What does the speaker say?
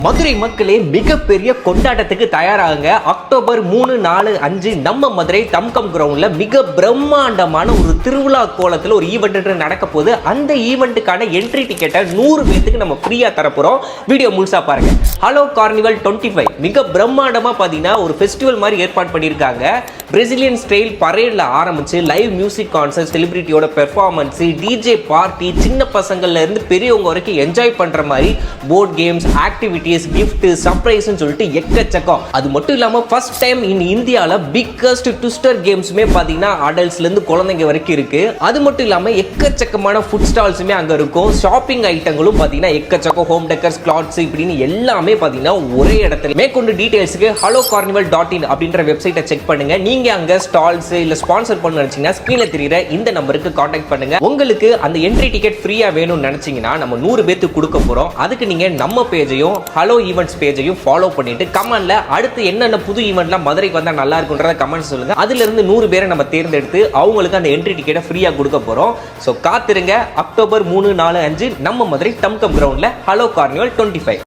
மதுரை மக்களே மிகப்பெரிய கொண்டாட்டத்துக்கு தயாராகுங்க. அக்டோபர் 3, 4, 5 நம்ம மதுரை தம்கம் கிரவுண்ட்ல மிக பிரம்மாண்டமான ஒரு திருவிழா கோலத்தில் ஒரு ஈவெண்ட் நடக்க போகுது. அந்த ஈவெண்ட்டுக்கான என்ட்ரி டிக்கெட்டை 100 பேருக்கு நம்ம ஃப்ரீயா தரப்போறோம். வீடியோ முழுசா பாருங்க. ஹலோ கார்னிவல் 25 மிக பிரம்மாண்டமா பாத்தீங்கன்னா ஒரு ஃபெஸ்டிவல் மாதிரி ஏற்பாடு பண்ணியிருக்காங்க. பிரேசிலியன் ஸ்டைல் பரேட்ல ஆரம்பிச்சு லைவ் மியூசிக் கான்சர்ட், செலிபிரிட்டியோட பெர்ஃபார்மன்ஸ், டிஜே பார்ட்டி, சின்ன பசங்கள்ல இருந்து பெரியவங்க வரைக்கும் என்ஜாய் பண்ற மாதிரி board games, activity, gift, surprise சொல்லிட்டு எக்கச்சக்கம். அது மட்டும் இல்லாம ஃபர்ஸ்ட் டைம் இந்தியால பிக்கஸ்ட் ட்விஸ்டர் கேம்ஸ்மே பாத்தீங்கன்னா அடல்ட்ஸ்ல இருந்து குழந்தைங்க வரைக்கும் இருக்கு. அது மட்டும் இல்லாம எக்கச்சக்கமான ஃபுட் ஸ்டால்ஸுமே அங்க இருக்கும். ஷாப்பிங் ஐட்டங்களும் பாத்தீங்கன்னா எக்கச்சக்கம், ஹோம் டெக்கர்ஸ், கிளாத்ஸ் இப்படின்னு எல்லாமே பாத்தீங்கன்னா ஒரே இடத்துல. மேற்கொண்டு டீடைல்ஸ்க்கு hellocarnival.in அப்படின்ற வெப்சைட்டை செக் பண்ணுங்க. நீங்க அங்க ஸ்டால்ஸ் இல்ல ஸ்பான்சர் பண்ண நினைச்சீங்கன்னா ஸ்கிரீன்ல தெரியுற இந்த நம்பருக்கு கான்டாக்ட் பண்ணுங்க. உங்களுக்கு அந்த என்ட்ரி டிக்கெட் ஃப்ரீயா வேணும்னு நினைச்சீங்கன்னா நம்ம 100 பேருக்கு கொடுக்க போறோம். அதுக்கு நீங்க நம்ம பேஜையும் ஹலோ ஈவெண்ட்ஸ் பேஜையும் ஃபாலோ பண்ணிட்டு கமெண்ட்ல அடுத்து என்னென்ன புது ஈவெண்ட்லாம் மதுரைக்கு வந்தா நல்லா இருக்கும்ன்றத கமெண்ட் சொல்லுங்க. அதுல இருந்து 100 பேரை நம்ம தேர்ந்தெடுத்து அவங்களுக்கு அந்த என்ட்ரி டிக்கெட்டை ஃப்ரீயா கொடுக்க போறோம். சோ காத்திருங்க. அக்டோபர் 3, 4, 5 நம்ம மதுரை தம்கம் கிரவுண்ட்ல ஹலோ கார்னிவல் 25.